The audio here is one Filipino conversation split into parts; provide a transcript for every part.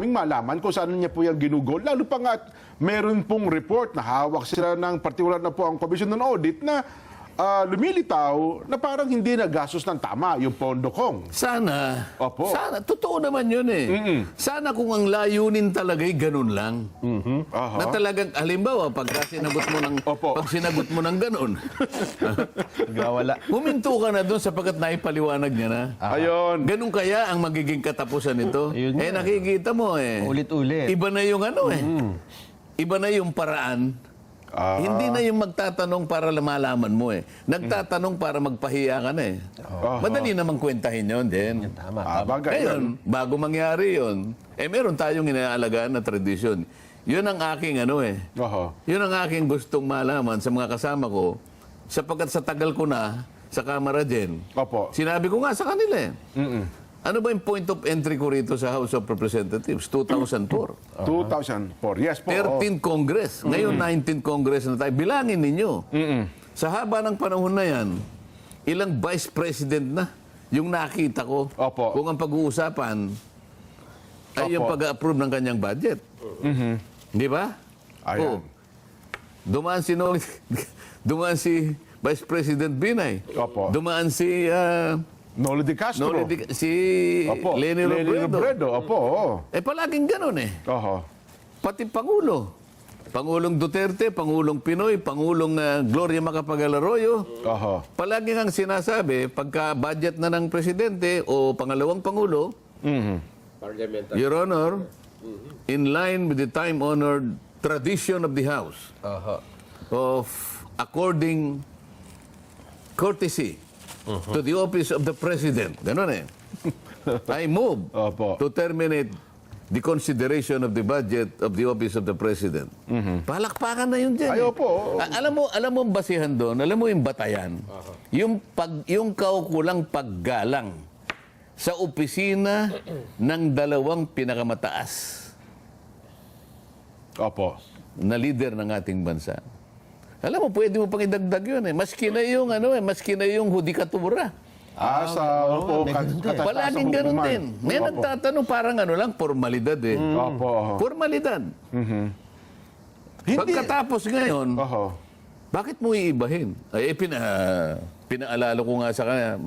malaman kung saan niya po yung ginugol. Lalo pa nga, meron pong report na hawak sila ng partikular na po ang Commission on Audit na lumilitaw na parang hindi nagastos ng tama yung pondo kong. Sana. Opo. Sana. Totoo naman yun eh. Sana kung ang layunin talaga'y ganun lang. Aha. Na talagang, halimbawa, pag sinagot mo ng ganun, Gawala. huminto ka na doon sapagkat naipaliwanag niya na. Ayun. Ganun kaya ang magiging katapusan nito? Ayun nga. Nakikita mo eh. Ulit-ulit. Iba na yung ano eh. Iba na yung paraan. Hindi na yung magtatanong para malaman mo eh. Nagtatanong para magpahiya ka na eh. Madali namang kwentahin yun din. Tama. Bagay yun. Ngayon, bago mangyari yun, meron tayong inaalagaan na tradisyon. Yun ang aking ano eh. Aha. Yun ang aking gustong malaman sa mga kasama ko, sapagkat sa tagal ko na sa Kamara din, Opo. sinabi ko nga sa kanila eh. Ano ba yung point of entry ko rito sa House of Representatives? 2004. 2004. Yes po. 13th Congress. Ngayon, 19th Congress na tayo. Bilangin ninyo. Sa haba ng panahon na yan, ilang Vice President na yung nakita ko. Opo. Kung ang pag-uusapan ay yung Opo. pag-approve ng kanyang budget. Di ba? Ayan. Dumaan si dumaan si Vice President Binay. Opo. Dumaan si Nolo de Castro. si Opo. Leni Robredo. Opo. Palaging ganun eh. Oho. Pati Pangulo. Pangulong Duterte, Pangulong Pinoy, Pangulong Gloria Macapagal-Arroyo. Oho. Palagi ang sinasabi, pagka budget na ng presidente o pangalawang Pangulo, Your Honor, in line with the time-honored tradition of the House of according courtesy to the office of the President. Ganun eh. I move Opo. to terminate the consideration of the budget of the office of the President. Palakpakan na yun dyan. Ay, opo. Alam mo ang basihan doon, alam mo yung batayan, yung kaukulang paggalang sa opisina ng dalawang pinakamataas Opo. na leader ng ating bansa. Alam mo, pwede mo pang idagdag yun eh. Maski na yung hudikatura. Sa opo. Palaging ganun din. May Opo. nagtatanong parang ano lang, formalidad eh. Opo. Formalidad. Hindi. Pagkatapos ngayon, Oho. bakit mo iibahin? Pinaalala ko nga sa kanya,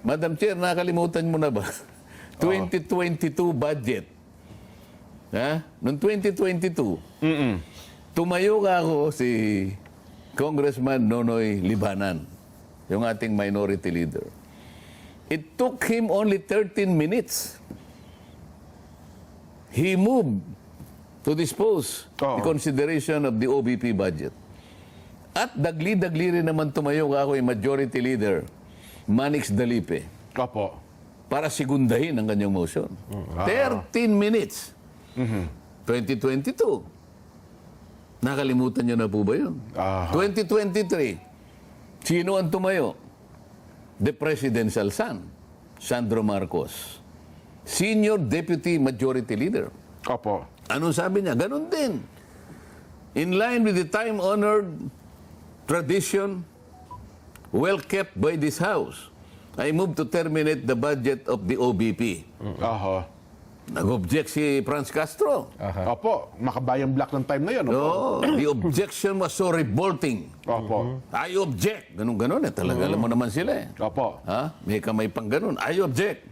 Madam Chair, nakalimutan mo na ba? 2022 budget. Ha? Noong 2022, tumayo ka ako si Congressman Nonoy Libanan, yung ating minority leader. It took him only 13 minutes. He moved to dispose the consideration of the OBP budget. At dagli-dagli rin naman tumayo ka ako yung majority leader, Manix Dalipe, Opo. para sigundahin ang kanyang motion. 13 minutes. 2022. Nakalimutan nyo na po ba yun? 2023. Sino ang tumayo? The presidential son, Sandro Marcos. Senior Deputy Majority Leader. Opo. Anong sabi niya? Ganun din. In line with the time-honored tradition well kept by this House, I move to terminate the budget of the OBP. Oho. Nag-object si Franz Castro. Opo. Makabayang black ng time na yun. Opo. No, the objection was so revolting. Opo. I object. Ganun-ganun eh. Talaga alam mo naman sila eh. Opo. Ha? May kamay pang ganun. I object.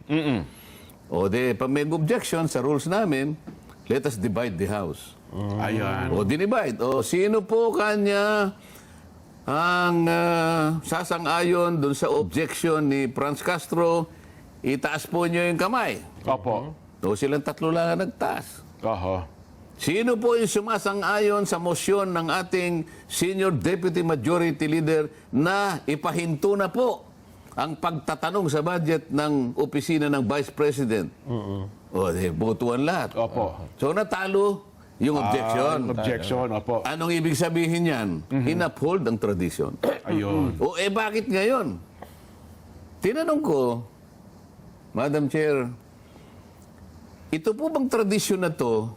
O de, pag may objection sa rules namin, let us divide the House. Ayan. O dinivide. O sino po kanya ang sasang-ayon dun sa objection ni Franz Castro, itaas po niyo yung kamay. Opo. O silang tatlo lang ang nagtaas. Oho. Sino po yung sumasang-ayon sa mosyon ng ating Senior Deputy Majority Leader na ipahinto na po ang pagtatanong sa budget ng opisina ng Vice President? O, botuan lahat. Opo. So, natalo yung objection. Objection. Opo. Anong ibig sabihin yan? In-uphold ang tradition. Ayun. O, bakit ngayon? Tinanong ko, Madam Chair, ito po bang tradisyon na to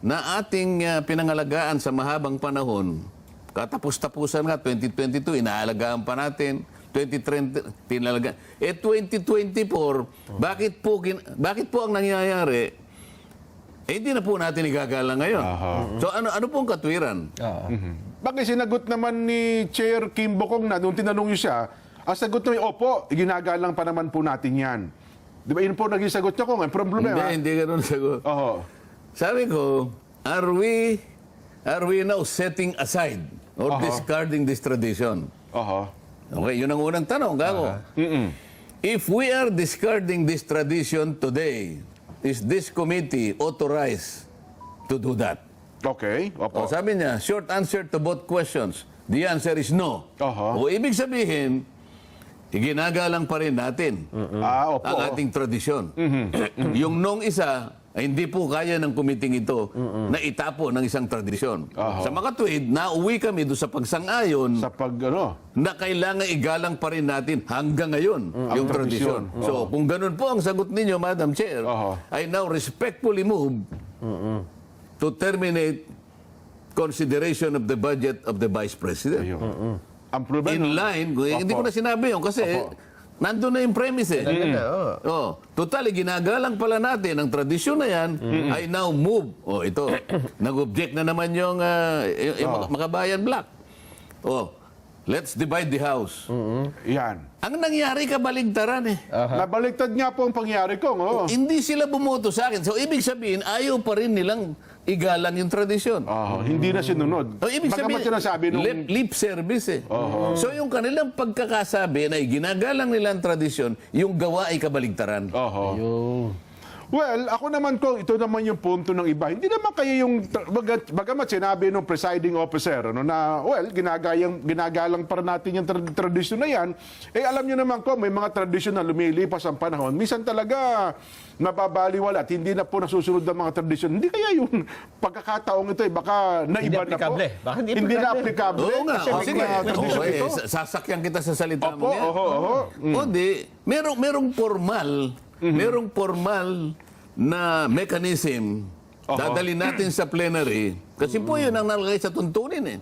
na ating pinangalagaan sa mahabang panahon, katapos-tapusan nga, 2022, inaalagaan pa natin, 2030, pinalagaan. 2024, bakit po ang nangyayari, hindi na po natin igagalang ngayon. So ano pong katwiran? Bakit sinagot naman ni Chair Kim Bokong na nung tinanong niyo siya, ang sagot niya, opo, ginagalang pa naman po natin yan. Di ba yun po naging sagot niya kung ang problema? Hindi ganun sagot. Oho. Sabi ko, are we now setting aside or discarding this tradition? Oho. Okay, yun ang unang tanong, gago. If we are discarding this tradition today, is this committee authorized to do that? Okay. Opo. O, sabi niya, short answer to both questions. The answer is no. O ibig sabihin, ginagalang pa rin natin Opo. ang ating tradisyon. Yung nung isa, ay hindi po kaya ng kumiting ito na itapo ng isang tradisyon. Sa makatwid, nauwi kami doon sa pagsang-ayon Sa pag, ano, na kailangan igalang pa rin natin hanggang ngayon yung tradisyon. So, kung ganun po ang sagot ninyo, Madam Chair, I now respectfully move to terminate consideration of the budget of the Vice President. ayun. Ang problema, In line, hindi ko na sinabi yun kasi nandun na yung premise eh. Total, ginagalang pala natin ang tradisyon na yan, I now move. Ito, nag-object na naman yung Makabayan Black. Let's divide the house. yan. Ang nangyari kabaligtaran eh. Nabaliktad nga po ang pangyari ko. Hindi sila bumoto sa akin. So, ibig sabihin, ayaw pa rin nilang igalang yung tradisyon. Hindi na sinunod. Ibig sabihin, Bagamat sinasabi nung... lip service eh. So yung kanilang pagkakasabi na ginagalang nila ang tradisyon, yung gawa ay kabaligtaran. Well, ako naman ko, ito naman yung punto ng iba. Hindi naman kayo yung, bagamat sinabi ng presiding officer, ano, na, well, ginagalang para natin yung tradisyon na yan, alam nyo naman ko, may mga tradisyon na lumilipas ang panahon. Minsan talaga, nababaliwala at hindi na po nasusunod ang mga tradisyon. Hindi kaya yung pagkakataong ito, baka naiba na po. Baka Hindi na applicable. Oo nga. Kasi may Sige. mga tradisyon ito. Sasakyan kita sa salita mo yan. Oho. Merong formal na mechanism dadali natin sa plenary kasi po yun ang nalagay sa tuntunin eh.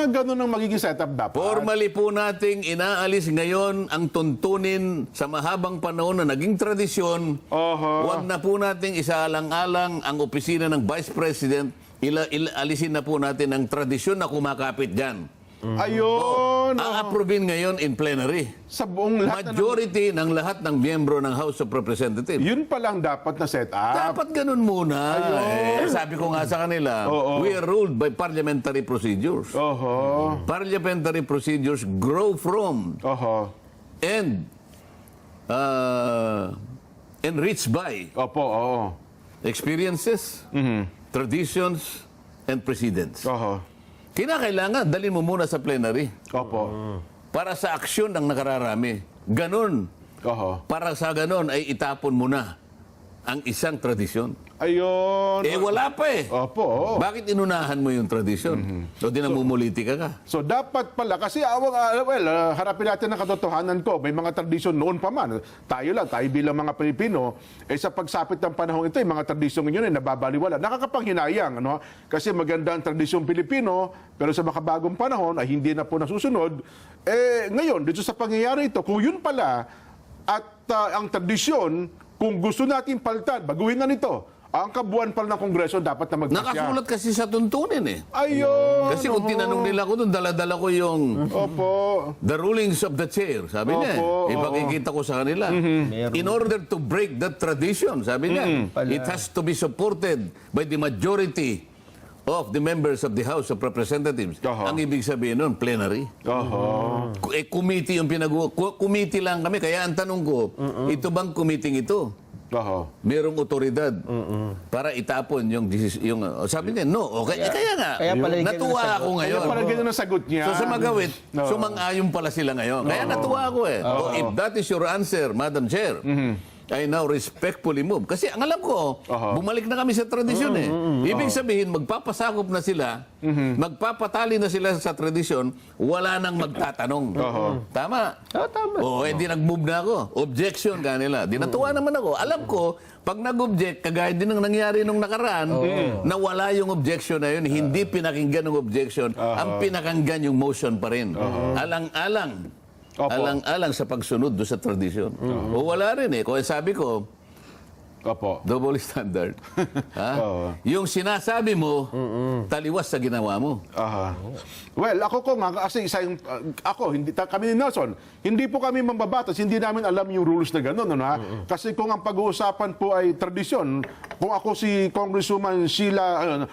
Ganun ang magiging setup dapat. Formally po nating inaalis ngayon ang tuntunin sa mahabang panahon na naging tradisyon. Huwag na po nating isaalang-alang ang opisina ng Vice President. Alisin na po natin ang tradisyon na kumakapit dyan. Ayun. A-approve ngayon in plenary. Sa buong lahat Majority ng lahat ng miyembro ng House of Representatives. Yun pa lang dapat na setup. Dapat ganun muna. Sabi ko nga sa kanila, we are ruled by parliamentary procedures. Parliamentary procedures grow from and enriched by experiences, traditions, and precedents. Kinakailangan, dalhin mo muna sa plenary. Para sa aksyon ng nakararami. Ganon. Para sa ganon ay itapon mo na ang isang tradisyon. Ayun. Wala pa eh. Bakit inunahan mo yung tradisyon? So, dinamumuliti ka. So, dapat pala, kasi harapin natin ang katotohanan ko. May mga tradisyon noon pa man. Tayo bilang mga Pilipino, sa pagsapit ng panahon ito, yung mga tradisyon yun ay nababaliwala. Nakakapanghinayang, ano? Kasi maganda ang tradisyon Pilipino, pero sa makabagong panahon ay hindi na po nasusunod. Ngayon, dito sa pangyayari ito, kung yun pala, at ang tradisyon, kung gusto natin palitan, baguhin na nito. Ang kabuuan pala ng Kongreso dapat na magpasya. Nakasulat kasi sa tuntunin eh. Ayun! Kasi kung tinanong nila ko doon, dala-dala ko yung the rulings of the chair. Sabi niya, ipakikita ko sa kanila. In order to break that tradition, sabi niya, it has to be supported by the majority of the members of the House of Representatives. Ang ibig sabihin nun, plenary. Committee yung committee lang kami. Kaya ang tanong ko, ito bang committee ito? Merong otoridad para itapon yung sabi niya, no. Okay. Kaya nga, natuwa ako ngayon. Kaya pala ganyan ang sagot niya. So sa magawit, sumang-ayon pala sila ngayon. Kaya natuwa ako eh. If that is your answer, Madam Chair, I now respectfully move. Kasi ang alam ko, bumalik na kami sa tradisyon eh. Ibig sabihin, magpapasakop na sila, magpapatali na sila sa tradisyon, wala nang magtatanong. Tama? Tama. Hindi nag-move na ako. Objection kanila. Di natuwa naman ako. Alam ko, pag nag-object, kagaya din ang nangyari nung nakaraan, na wala yung objection na yun, hindi pinakinggan yung objection, ang pinakinggan yung motion pa rin. Alang-alang sa pagsunod do sa tradisyon. O wala rin eh. Kung sabi ko, Opo. Double standard. Ha? Oo. Yung sinasabi mo, taliwas sa ginawa mo. Aha. Well, ako ko nga, kasi ako, kami ni Nelson, hindi po kami mambabatas, hindi namin alam yung rules na gano'n. Ano, ha? Kasi kung ang pag-uusapan po ay tradisyon, kung ako si Congresswoman Sheila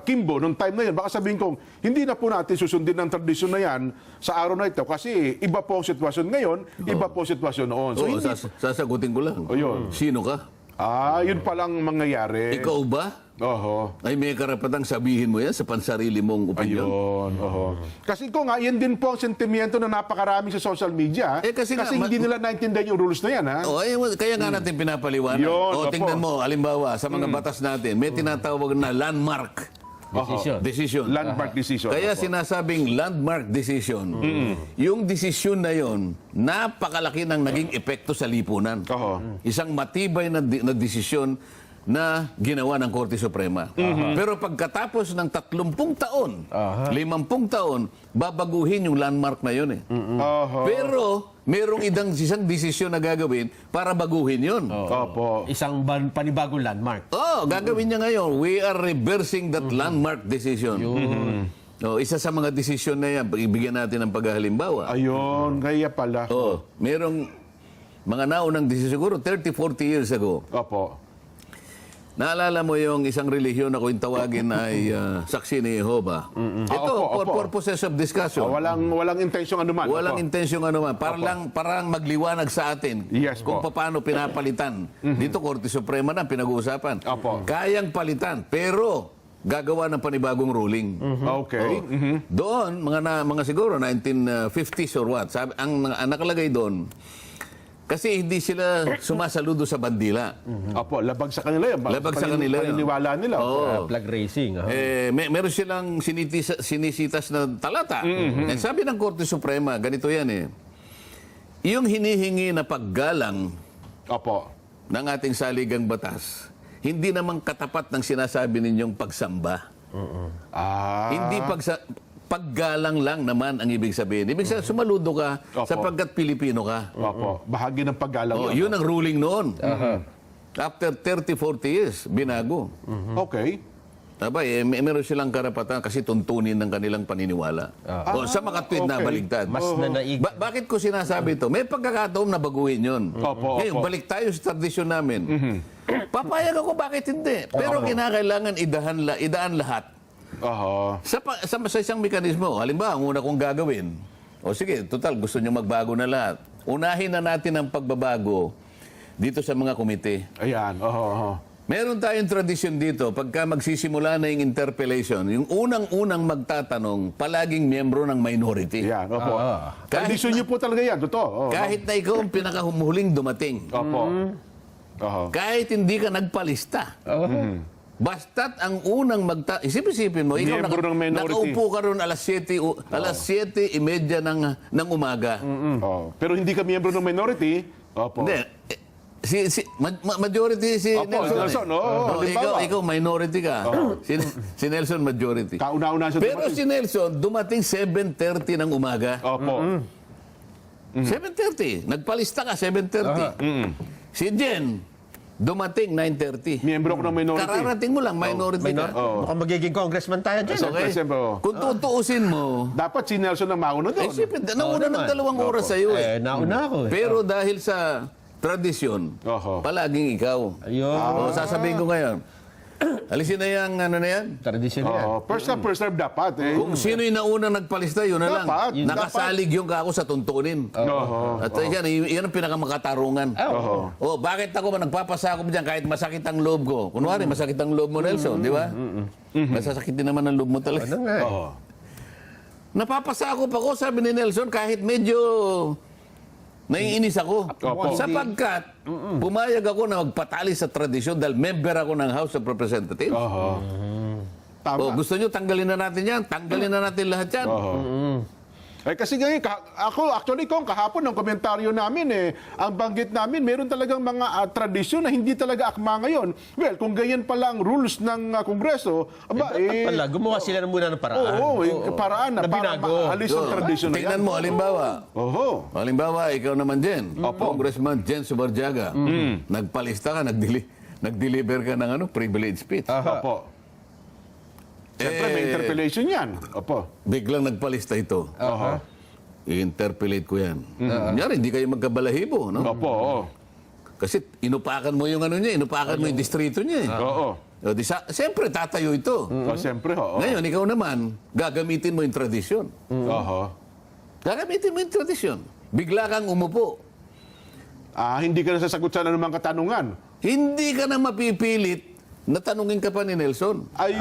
Kimbo, nung time na yun, baka sabihin kong, hindi na po natin susundin ang tradisyon na yan sa araw na ito kasi iba po ang sitwasyon ngayon, iba po ang sitwasyon noon. So, Oo, hindi, sasagutin ko lang. yun. Sino ka? yun palang mangyayari. Ikaw ba? Oho. Ay may karapatang sabihin mo yan sa pansarili mong opinion? Ayun, oho. Kasi ko nga, yan din po ang sentimiento na napakarami sa social media. Kasi nga, hindi nila naintindihan yung rules na yan, ha? O, kaya nga natin pinapaliwanag. Yun, O, opo. tingnan mo, halimbawa, sa mga batas natin, may tinatawag na landmark decision. Landmark decision. Kaya opo. sinasabing landmark decision, yung desisyon na yon, napakalaki ng naging epekto sa lipunan. Oho. Isang matibay na desisyon na ginawa ng Korte Suprema. Pero pagkatapos ng 30 taon, 50 taon, babaguhin yung landmark na yun eh. Oho. Pero merong isang desisyon na gagawin para baguhin yun. Opo. Isang panibagong landmark. Gagawin niya ngayon. We are reversing that landmark decision. Isa sa mga desisyon na yan, ibigyan natin ng paghalimbawa. Ayun, kaya pala. Merong mga naunang desisyon, siguro 30, 40 years ago. Opo. Naalala mo yung isang relihiyon na kung tawagin ay saksi ni Jehovah. Ito, Opo, for opo. purposes of discussion. Walang intensyong anuman. Walang Opo. intensyong ano man. Parang magliwanag sa atin Yes kung po. paano pinapalitan. Dito, Korte Suprema na pinag-uusapan. Opo. Kayang palitan, pero gagawa ng panibagong ruling. Okay. Doon, mga siguro 1950s or what, ang nakalagay doon, kasi hindi sila sumasaludo sa bandila. Opo, labag sa kanila yan. Labag sa kanila yan. Paniniwala nila. Oo. Flag racing. Meron silang sinisitas na talata. And sabi ng Korte Suprema, ganito yan eh. Yung hinihingi na paggalang Opo. ng ating saligang batas, hindi namang katapat ng sinasabi ninyong pagsamba. Hindi paggalang lang naman ang ibig sabihin. Ibig sabihin, sumaludo ka Opo. sapagkat Pilipino ka. Opo. Bahagi ng paggalang Yun ang ruling noon. After 30, 40 years, binago. Okay. Meron silang karapatan kasi tuntunin ng kanilang paniniwala. Sa makatwid na okay. baligtad. Mas nanaig. Bakit ko sinasabi ito? May pagkakataon na baguhin yun. Opo, Ngayon, opo. balik tayo sa tradisyon namin. Papayag ako, bakit hindi? Pero kinakailangan idaan lahat. Oho. Sa isang mekanismo, halimbawa, ang una kong gagawin, sige, total, gusto nyo magbago na lahat. Unahin na natin ang pagbabago dito sa mga komite. Ayan. Oho. Meron tayong tradisyon dito, pagka magsisimula na yung interpellation, yung unang-unang magtatanong, palaging miyembro ng minority. Ayan. Opo. Tradisyon niyo po talaga yan. Totoo. Kahit na ikaw ang pinakahumuling dumating. Opo. Oho. Kahit hindi ka nagpalista. Basta't ang unang isip-isipin mo, ikaw Miyembro ng minority. nakaupo ka ron alas 7:30 ng umaga. Oh. Pero hindi ka miyembro ng minority. Opo. Hindi. Majority si Opo, Nelson. Nelson, oo. Halimbawa. Ikaw minority ka. Si Nelson majority. Kauna-una siya Pero dumating. si Nelson dumating 7:30 ng umaga. Opo. 7:30. Nagpalista ka 7:30. Si Jen dumating 9:30. Miyembro ko ng minority. Kararating mo lang minority ka. Mukhang magiging congressman tayo dyan. Okay? Siyempre, oh. Kung tutuusin mo, Dapat si Nelson ang mauna doon. siyempre, nauna ng 2 oras sa iyo eh. Nauna ako eh. Pero dahil sa tradisyon, Oho. palaging ikaw. Ayun. Sasabihin ko ngayon, alisin na yan, ano na yan? Tradisyon yan. Oh, first come, first serve dapat. Eh. Kung sino yung nauna nagpalista, yun na lang. Dapat, yun Nakasalig yung kako sa tuntunin. Oho. At yan ang pinakamakatarungan. Bakit ako nagpapasakop dyan kahit masakit ang loob ko? Kunwari, masakit ang loob mo, Nelson, di ba? Masasakit din naman ang loob mo talaga. Ano nga eh. Oho. Napapasakop ako, sabi ni Nelson, kahit medyo naiinis ako. Opo. Sapagkat pumayag ako na magpatali sa tradisyon dahil member ako ng House of Representatives. Oho. Tama. Gusto nyo, tanggalin na natin yan. Tanggalin na natin lahat yan. Kasi ngayon, actually, kung kahapon ng komentaryo namin, ang banggit namin, meron talagang mga tradisyon na hindi talaga akma ngayon. Well, kung ganyan pala ang rules ng Kongreso, Dapat pala, gumawa sila muna ng paraan. paraan na para binago. maalis ang tradisyon na yan. Tingnan mo, halimbawa. Oho. Halimbawa, ikaw naman, Jen. Congressman Jen Subarjaga. Nagpalista ka, nag-deliver ka ng privilege speech. Opo. Siyempre, may interpellation yan. Opo. Biglang nagpalista ito. Oho. I-interpellate ko yan. Kunyari, hindi kayo magkabalahibo, no? Opo. Oo. Kasi inupakan mo yung inupakan mo yung distrito niya. Oo. Siyempre, tatayo ito. Siyempre, oo. Ngayon, ikaw naman, gagamitin mo yung tradisyon. Oho. Gagamitin mo yung tradisyon. Bigla kang umupo. Hindi ka na sasagot sa anumang katanungan. Hindi ka na mapipilit na tanungin ka pa ni Nelson. Ayun.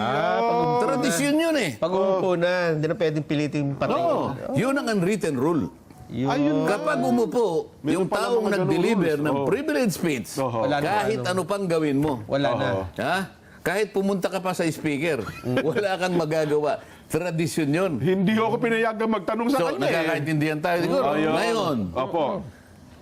Tradisyon yun eh. Pag umupo na, hindi na pwedeng pilitin patay. Oo. Yun ang unwritten rule. Ayun. Kapag umupo, Meron yung pala taong mga ganung nag-deliver rules. ng Oo. privilege speech, Oo. Wala na kahit ano pang gawin mo, Wala na. Oo. ha? Kahit pumunta ka pa sa speaker, wala kang magagawa. Tradisyon yun. Hindi ako pinayagang magtanong sa So, kanya. nagkakaintindihan tayo siguro. Ayun. Ngayon, Opo.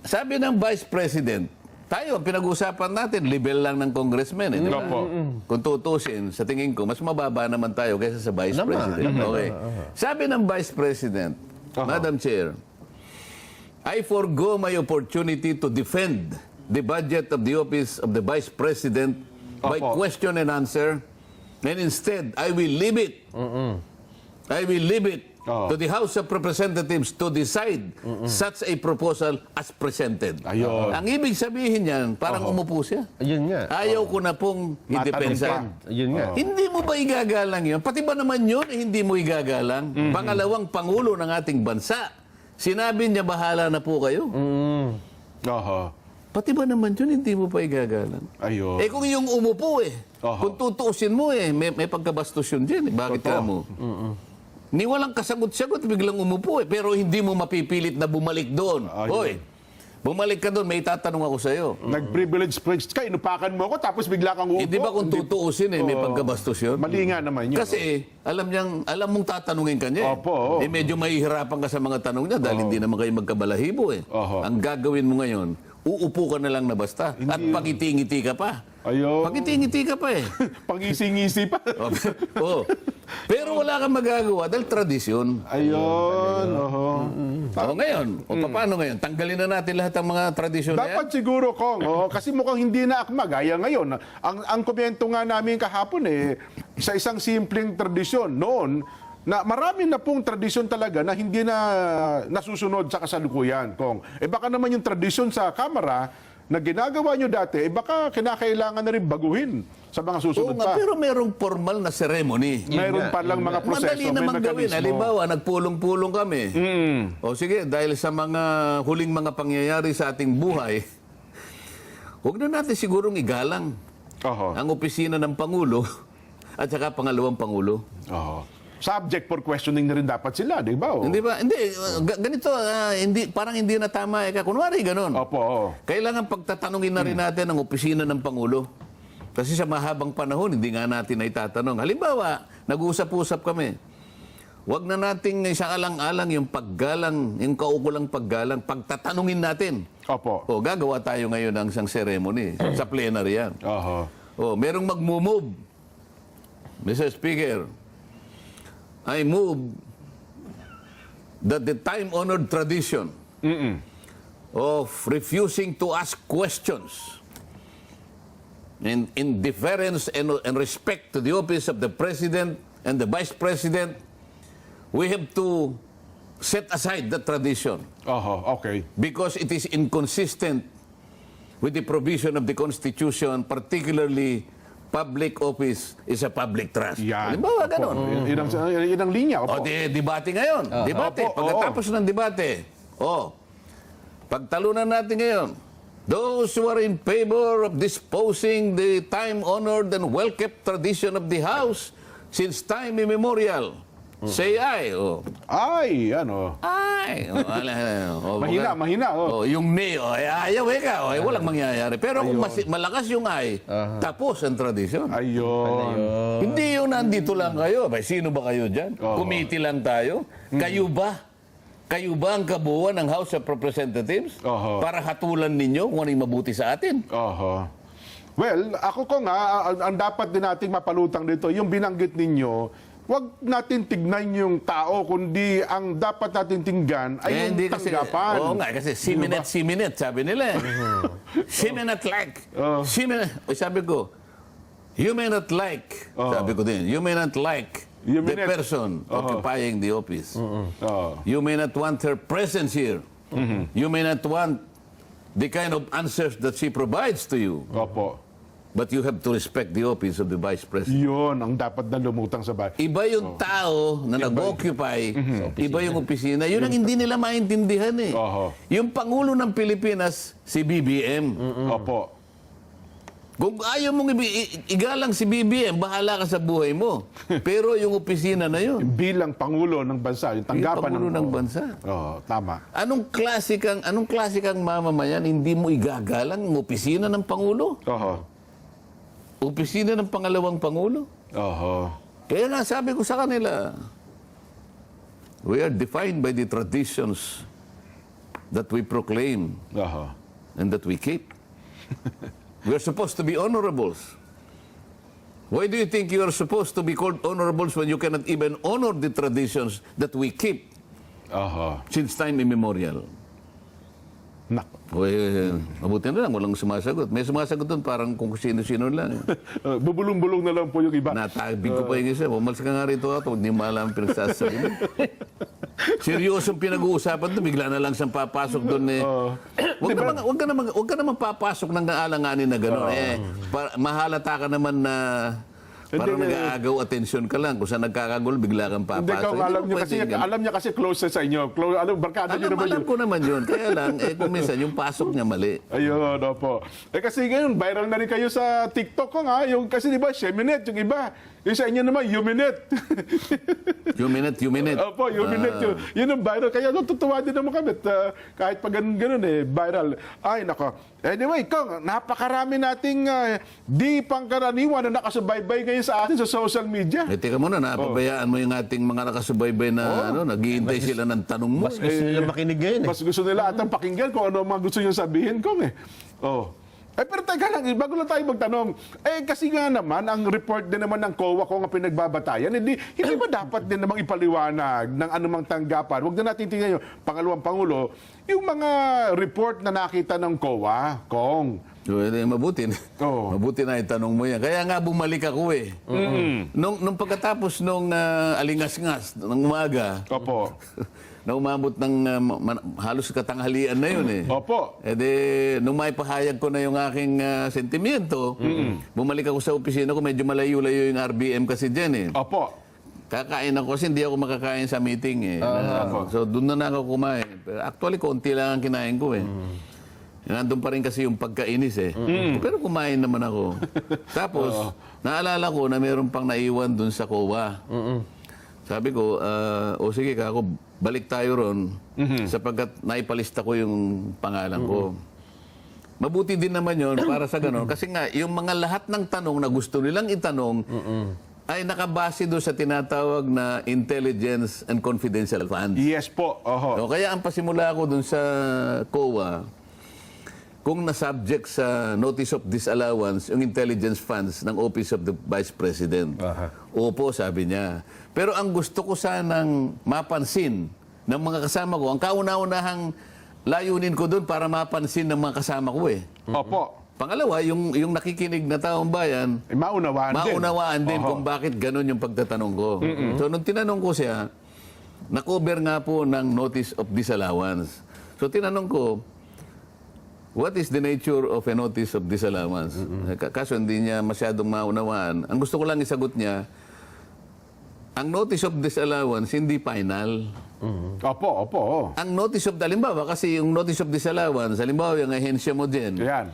sabi ng Vice President, tayo, ang pinag-usapan natin, level lang ng congressman. Di ba? Opo. Kung tutusin, sa tingin ko, mas mababa naman tayo kaysa sa Vice President. Okay. Sabi ng Vice President, Madam Chair, I forgo my opportunity to defend the budget of the office of the Vice President by Opo. question and answer, and instead, I will leave it. I will leave it to the House of Representatives to decide such a proposal as presented. Ayun. Ang ibig sabihin niyan, parang umupo siya. Ayun nga. Ayaw ko na pong idepensa. Ayun nga. Hindi mo ba igagalang yun? Pati ba naman yun, hindi mo igagalang? Pangalawang Pangulo ng ating bansa. Sinabi niya, bahala na po kayo. Oho. Pati ba naman yun, hindi mo pa igagalang? Ayun. Eh kung yung umupo Oho. kung tutuusin mo may pagkabastos yun dyan. Bakit ka mo? Ni walang kasagot-sagot, biglang umupo pero hindi mo mapipilit na bumalik doon. Ayun. Hoy, bumalik ka doon, may tatanong ako sa'yo. Nag-privilege speech ka, inupakan mo ako, tapos bigla kang uupo. Hindi ba kung tutuusin may pagkabastos yun? Mali nga naman yun. Kasi alam mong tatanungin ka niya. Opo. Medyo mahihirapan ka sa mga tanong niya dahil hindi naman kayo magkabalahibo Oho. Ang gagawin mo ngayon, uupo ka na lang na basta. At pangiti-ngiti ka pa. Ayun. Pangiti-ngiti ka pa Pangisi-ngisi pa. Oo. Pero wala kang magagawa dahil tradisyon. Ayun. Oho. O ngayon, paano ngayon? Tanggalin na natin lahat ng mga tradisyon na yan? Dapat siguro, Kong, kasi mukhang hindi na akma, gaya ngayon. Ang komento nga namin kahapon sa isang simpleng tradisyon noon, na marami na pong tradisyon talaga na hindi na nasusunod sa kasalukuyan, Kong. Baka naman yung tradisyon sa Kamara na ginagawa nyo dati, baka kinakailangan na rin baguhin sa mga Oo susunod nga, pa. pero merong formal na ceremony. Mayroon pa lang mga proseso, Madali may naman gawin. mekanismo. Halimbawa, nagpulong-pulong kami. O sige, dahil sa mga huling mga pangyayari sa ating buhay, huwag na natin sigurong igalang Oho. ang opisina ng Pangulo at saka pangalawang Pangulo. Oho. Subject for questioning na rin dapat sila, di ba? Hindi ba? Hindi. Ganito, parang hindi na tama. Kunwari, ganun. Opo. Oo. Kailangan pagtatanungin na rin natin ang opisina ng Pangulo. Kasi sa mahabang panahon, hindi nga natin na itatanong. Halimbawa, nag-uusap-usap kami. Huwag na nating isaalang-alang yung paggalang, yung kaukulang paggalang, pagtatanungin natin. Opo. O, gagawa tayo ngayon ng isang ceremony sa plenary yan. Oho. O, merong mag-move. Mr. Speaker, I move that the time-honored tradition of refusing to ask questions in deference and respect to the office of the President and the Vice President, we have to set aside that tradition Oho. Okay. because it is inconsistent with the provision of the Constitution, particularly public office is a public trust. Yan. Halimbawa, Opo. ganun. Yun ang linya. O Opo. debate ngayon. Debate. Opo, Pagkatapos ng debate, pagtalunan natin ngayon, those who are in favor of disposing the time-honored and well-kept tradition of the House since time immemorial, say aye. O, Ay, ano. ay. Mahina. Oh. Yung nay, ayaw ka. Walang mangyayari. Pero kung malakas yung ay, tapos ang tradisyon. Ayun. Hindi yun, nandito lang kayo. Sino ba kayo dyan? Committee lang tayo? Kayo ba? Kayo ba ang kabuuan ng House of Representatives? Para hatulan ninyo kung ano yung mabuti sa atin? Oho. Well, ako ko nga, ang dapat din nating mapalutang dito, yung binanggit ninyo, wag natin tignan yung tao, kundi ang dapat natin tingnan ay yung hindi kasi, tanggapan. oo nga, kasi siminate, sabi nila. Siminate like. Sabi ko, you may not like, sabi ko din, you may not like You may the not- person occupying the office. Oo. You may not want her presence here. You may not want the kind of answers that she provides to you. Opo. But you have to respect the office of the Vice President. Yun ang dapat na lumutang sa bahay. Iba yung tao na nag-occupy, iba yung opisina. Yun ang hindi nila maintindihan eh. Oho. Yung Pangulo ng Pilipinas, si BBM. Opo. Kung ayaw mong igalang si BBM, bahala ka sa buhay mo. Pero yung opisina na yun, Bilang Pangulo ng bansa, yung yung tanggapan Pangulo ng bansa. Oo, tama. Anong klasikang mamamayan hindi mo igagalang yung opisina ng Pangulo? Oho. Opisina ng pangalawang Pangulo? Oho. Kaya nga sabi ko sa kanila, we are defined by the traditions that we proclaim Oho. and that we keep. We are supposed to be honorables. Why do you think you are supposed to be called honorables when you cannot even honor the traditions that we keep Oho. since time immemorial? Nako. Mabuti na lang, walang sumasagot. May sumasagot doon parang kung sino-sino lang. Bubulong-bulong na lang po yung iba. Natabig ko pa yung isa. Umalis ka nga rito at hindi mo alam ang pinagsasabi mo. Seryosong pinag-uusapan doon, bigla na lang siyang papasok doon eh. Huwag ka naman papasok ng alanganin na gano'n. Mahalata ka naman na parang nag-aagaw atensyon ka lang. Kung saan nagkakagulo, bigla kang Hindi papasok. ka, alam niya kasi close sa inyo. Barkada niyo naman Alam yun. ko naman yun. Kaya lang, kung minsan yung pasok niya mali. Ayun, opo. Kasi ngayon, viral na rin kayo sa TikTok ko nga. Yung, kasi di ba, Sheminate, yung iba. Yung sa inyo naman, Yuminate. Yuminate. Opo, Yuminate. Yun ang viral. Kaya natutuwa din naman kami. Kahit pa ganun viral. Ay, nako. Anyway, Kong, napakarami nating di pangkaraniwan na nakasubaybay ngayon sa atin sa social media. Teka muna, napabayaan mo yung ating mga nakasubaybay na naghihintay sila ng tanong mo. Mas gusto nila makinig ngayon eh. Mas gusto nila atang pakinggan kung ano ang mga gusto nyo sabihin, Kong eh. Oh. Pero teka lang, bago lang tayo magtanong, kasi nga naman, ang report din naman ng COA kung ang pinagbabatayan, hindi ba dapat din namang ipaliwanag ng anumang tanggapan? Huwag na natin tingnan yung pangalawang Pangulo, yung mga report na nakita ng COA, Kong. Mabuti. Oo. Mabuti na itanong mo yan. Kaya nga bumalik ako eh. Nung pagkatapos nung alingas-ngas ng umaga, Opo. na umabot ng halos katanghalian na yun eh. Opo. Nung maipahayag ko na yung aking sentimiento, bumalik ako sa opisina ko, medyo malayo-layo yung RBM kasi dyan eh. Opo. Kakain ako kasi hindi ako makakain sa meeting eh. So doon na ako kumain. Pero actually, konti lang ang kinain ko eh. Nandun pa rin kasi yung pagkainis eh. Pero kumain naman ako. Tapos, naalala ko na meron pang naiwan dun sa COA. Sabi ko, sige kako, balik tayo ron sapagkat naipalista ko yung pangalan ko. Mabuti din naman yun para sa ganon. Kasi nga, yung mga lahat ng tanong na gusto nilang itanong ay nakabase doon sa tinatawag na intelligence and confidential funds. Yes po. Oho. So, kaya ang pasimula ko doon sa COA, kung na-subject sa notice of disallowance yung intelligence funds ng Office of the Vice President. Opo, sabi niya. Pero ang gusto ko sanang mapansin ng mga kasama ko, ang kauna-unahang layunin ko doon para mapansin ng mga kasama ko eh. Opo. Pangalawa, yung nakikinig na taong bayan, Maunawaan din. kung bakit ganun yung pagtatanong ko. So, nung tinanong ko siya, na-cover nga po ng notice of disallowance. So, tinanong ko, what is the nature of a notice of disallowance? Kaso hindi niya masyadong maunawaan. Ang gusto ko lang isagot niya, ang notice of disallowance hindi final. Opo. Ang notice of, halimbawa, kasi yung notice of disallowance, halimbawa yung ahensya mo dyan, Yan.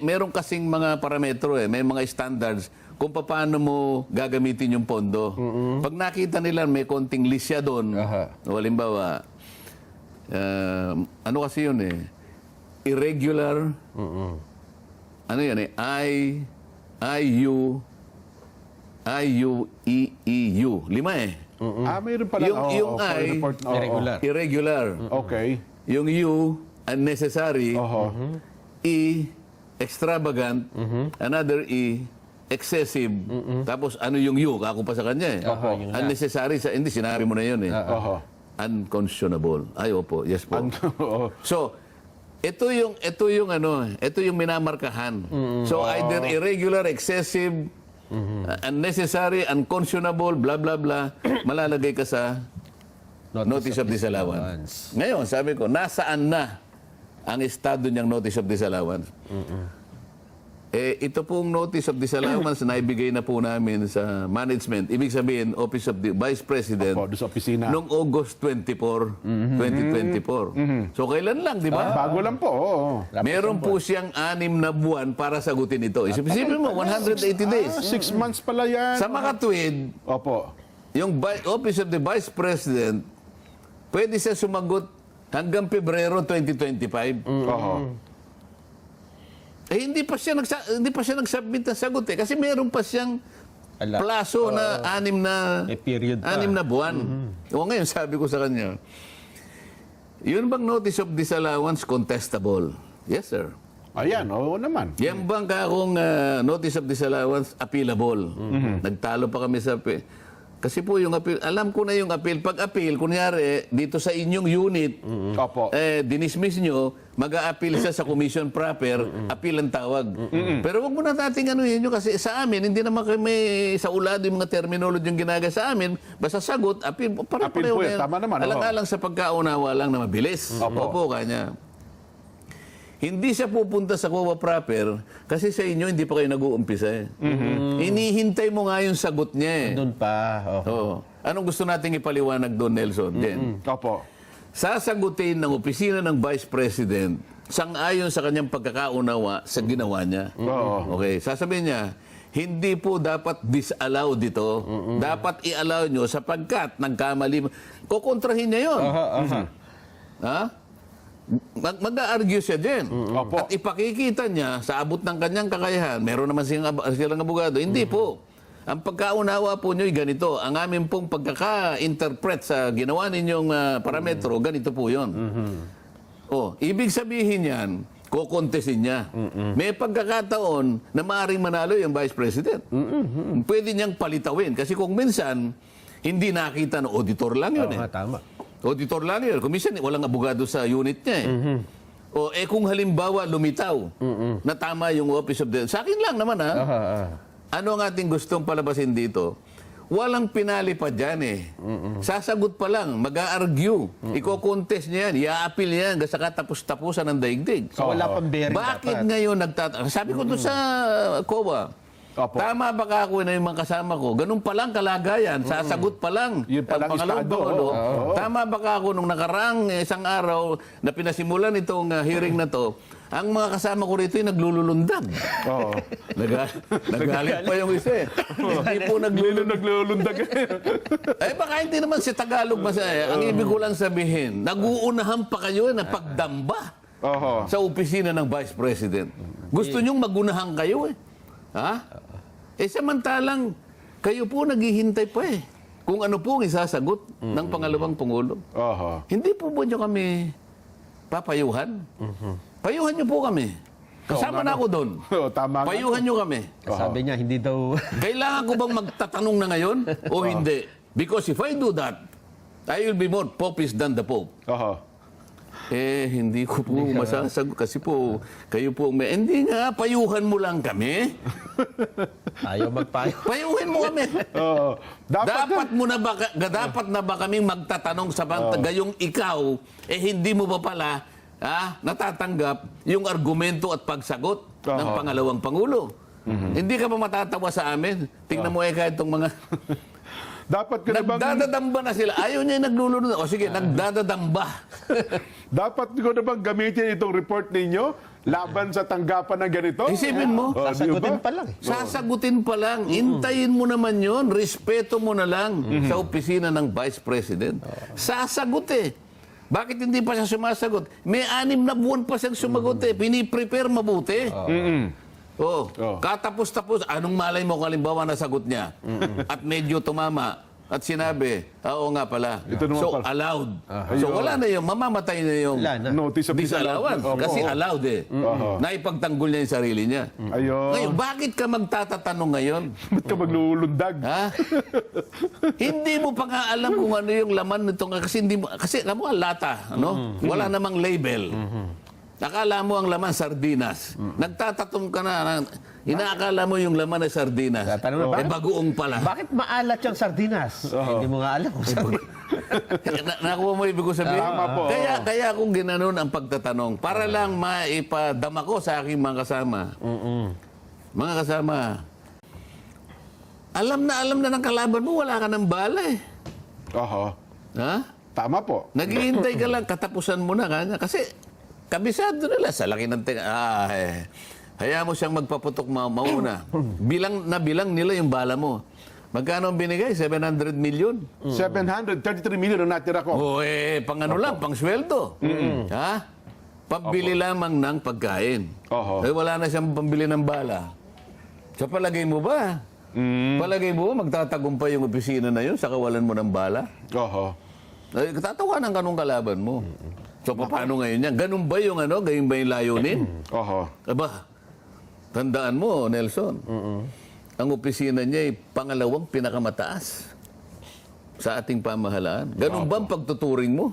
meron kasing mga parametro may mga standards kung paano mo gagamitin yung pondo. Pag nakita nila may konting lisya doon, o halimbawa, ano kasi yun irregular, ano yan IUEEU. 5 Mayroon pala. Yung I, Irregular. irregular. Okay. Yung U, unnecessary. Oho. E, extravagant. Another E, excessive, tapos ano yung you, ako pa sa kanya eh. Yun na. Unnecessary, hindi, sinari mo na yun eh. Oho. Unconscionable. Ay, opo, yes po. Oo. So, ito yung minamarkahan. So, either irregular, excessive, unnecessary, unconscionable, blah, blah, blah, malalagay ka sa notice of disallowance. Ngayon, sabi ko, nasaan na ang estado niyang notice of disallowance? Ito pong notice of disallowance na ibigay na po namin sa management. Ibig sabihin, Office of the Vice President, Opo, doon sa opisina. noong August 24, 2024. So, kailan lang, di ba? Bago lang po. Oo. Meron po siyang 6 na buwan para sagutin ito. Isipin mo, 180 days. 6 months pala yan. Sa makatwid, Opo. yung Office of the Vice President, pwede siya sumagot hanggang Pebrero 2025. Oho. Hindi pa siya nag-submit ng sagot eh. Kasi meron pa siyang Ala. plaso na 6 na May period pa. 6 na buwan. O ngayon, sabi ko sa kanya, yun bang notice of disallowance contestable? Yes, sir. Ayan, oo naman. Yan bang kakong notice of disallowance appealable? Nagtalo pa kami sa kasi po yung appeal, alam ko na yung appeal. Pag appeal, kunyari, dito sa inyong unit, Opo. dinismiss nyo, mag-a-appeal siya sa commission proper, appeal ang tawag. Pero wag mo na nating ano yun, kasi sa amin, hindi naman kami sa ulado yung mga terminology yung ginagawa sa amin, basta sagot, appeal, Appeal pareho po na yun, yun. tama naman, Alang-alang sa pagkaunawa lang na mabilis. Opo, kanya. Hindi siya pupunta sa COA proper kasi sa inyo hindi pa kayo nag-uumpisa eh. Inihintay mo nga yung sagot niya eh. Doon pa. Oo. Anong gusto nating ipaliwanag doon, Nelson? Jen? Opo. Sasagutin ng opisina ng Vice President sang-ayon sa kanyang pagkakaunawa sa ginawa niya. Oo. Okay, sasabihin niya, hindi po dapat disallow dito. Dapat i-allow nyo sapagkat nagkamali. Kukontrahin niya yun. Ha? Mag-a-argue siya din. Opo. At ipakikita niya sa abot ng kanyang kakayahan, meron naman silang abogado. Hindi po. Ang pagkaunawa po nyo ganito. Ang amin pong pagkaka-interpret sa ginawa ninyong parametro, ganito po yun. Ibig sabihin yan, kukontesin niya. May pagkakataon na maaaring manalo yung Vice President. Pwede niyang palitawin. Kasi kung minsan, hindi nakita ng auditor lang yun eh. Tama. Auditor lang yun. Kung minsan, walang abogado sa unit niya eh. Kung halimbawa lumitaw na tama yung Office of the... Sa akin lang naman ha. Ano ang ating gustong palabasin dito? Walang pinali pa dyan eh. Sasagot pa lang, mag-a-argue. Iko-contest niya yan, i-a-appeal niya yan, sa katapos-tapusan ng daigdig. So wala pang bearing Bakit dapat. ngayon Sabi ko doon sa COA, Opo. tama ba ka ako na yung mga kasama ko? Ganun pa lang kalagayan, sasagot pa lang. Yun pa lang Ang pangalawang estado, pangulo, oo. tama ba ka ako nung nakaraang isang araw na pinasimulan itong hearing na to, ang mga kasama ko rito ay naglululundag. Oo. Nagalit pa yung isa eh. Hindi po Naglulundag. baka hindi naman si Tagalog masaya. Ang ibig ko lang sabihin, naguunahan pa kayo na pagdamba Oho. sa opisina ng Vice President. Gusto nyong magunahan kayo eh. Ha? Samantalang, kayo po naghihintay pa eh. Kung ano po ang isasagot ng pangalawang Pangulo. Oho. Hindi po ba nyo kami papayuhan? Payuhan nyo po kami. Kasama na ako doon. Oo, tama nga. Payuhan nyo kami. Sabi niya, hindi daw... Kailangan ko bang magtatanong na ngayon o hindi? Because if I do that, I will be more popist than the Pope. Oho. Hindi ko po masasagot kasi po, kayo po may... Hindi nga, payuhan mo lang kami. Ayaw magpayo. Payuhin mo kami. Oo. Dapat na ba kaming magtatanong sa gayong ikaw, hindi mo ba pala natatanggap yung argumento at pagsagot ng pangalawang Pangulo? Hindi ka ba matatawa sa amin? Tingnan mo kahit itong mga... Dapat ko na bang... Nagdadadamba na sila. Ayaw niya yung naglulunod. O sige, nagdadadamba. Dapat ko na bang gamitin itong report ninyo laban sa tanggapan ng ganito? Isipin mo. Oh, di Sasagutin ba? pa lang. Sasagutin pa lang. Intayin mo naman yon. Respeto mo na lang sa opisina ng Vice President. Sasagot eh. Bakit hindi pa siya sumasagot? May 6 na buwan pa siyang sumagot eh. Piniprepare mabuti. Katapos-tapos, anong malay mo kalimbawa na sagot niya? At medyo tumama. at sinabi, oo nga pala. Ito naman So, pala. allowed. So, wala na yung, mamamatay na yung Wala na. Notice of disallowance. Opo. Kasi allowed eh. Naipagtanggol niya yung sarili niya. Ayun. Ngayon, bakit ka magtatatanong ngayon? Ba't ka maglulundag? Ha? Hindi mo pa nga alam kung ano yung laman nito. Kasi alam mo ang lata, ano? Wala namang label. Akala mo ang laman sardinas. Nagtatatong ka na, inaakala mo yung laman ay sardinas. Tatanong na, Bagoong pala. Bakit maalat yung sardinas? Hindi mo nga alam kung sardinas. Nakuha mo ibig ko sabihin? Tama po. Kaya kung ginanon ang pagtatanong, para lang maipadama ko sa aking mga kasama. Mga kasama, alam na ng kalaban mo, wala ka ng bala eh. Oho. Ha? Tama po. Naghihintay ka lang, katapusan mo na kanya. Kasi kabisado nila sa laki ng tinga. Hayaan mo siyang magpaputok mauna. Bilang nila yung bala mo. Magkano ang binigay? 700 million? 733 million ang natira ko. O pang ano lang, pang sweldo. Ha? Pambili lamang ng pagkain. Oho. Wala na siyang pambili ng bala. Sa palagay mo ba? Palagay mo ba magtatagumpay yung opisina na yun sa kawalan mo ng bala? Oho. Tatawanan ka nung kalaban mo. So, paano ngayon yan? Ganun ba yung ano? Ganun ba yung layunin? Oho. Aba, tandaan mo, Nelson. Ang opisina niya ay pangalawang pinakamataas sa ating pamahalaan. Ganun ba ang pagtuturing mo?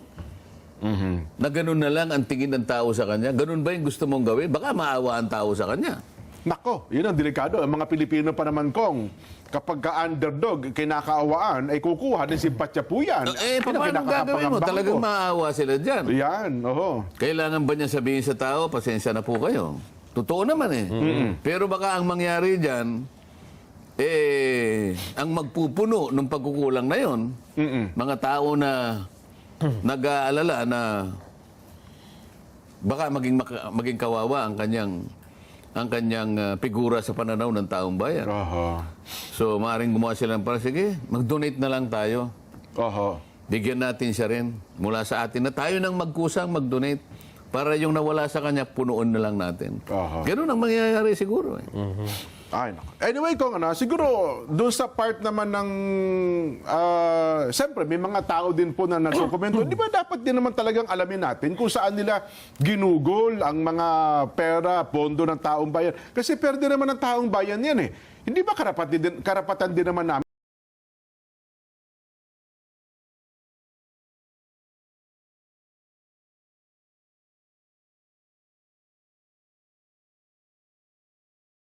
Na ganun na lang ang tingin ng tao sa kanya? Ganun ba yung gusto mong gawin? Baka maawa ang tao sa kanya. Nako, yun ang delikado. Ang mga Pilipino pa naman kong kapag ka-underdog, kinakaawaan, ay kukuha din simpatya po yan. Paano gagawin mo? Talagang maawa sila dyan. Yan, oho. Kailangan ba niya sabihin sa tao, pasensya na po kayo? Totoo naman eh. Pero baka ang mangyari dyan, ang magpupuno ng pagkukulang na yon, mga tao na nag-aalala na baka maging kawawa ang kanyang figura sa pananaw ng taong bayan. Oho. So, maaaring gumawa sila ng parang, sige, mag-donate na lang tayo. Oho. Bigyan natin siya rin mula sa atin na tayo nang magkusang mag-donate para yung nawala sa kanya, punuon na lang natin. Aha. Ganun ang mangyayari siguro. Ay, nako. Anyway, kung siguro, doon sa part naman ng, siyempre, may mga tao din po na nagkokomento. Di ba dapat din naman talagang alamin natin kung saan nila ginugol ang mga pera, pondo ng taong bayan? Kasi perde naman ng taong bayan yan eh. Hindi ba karapatan din naman namin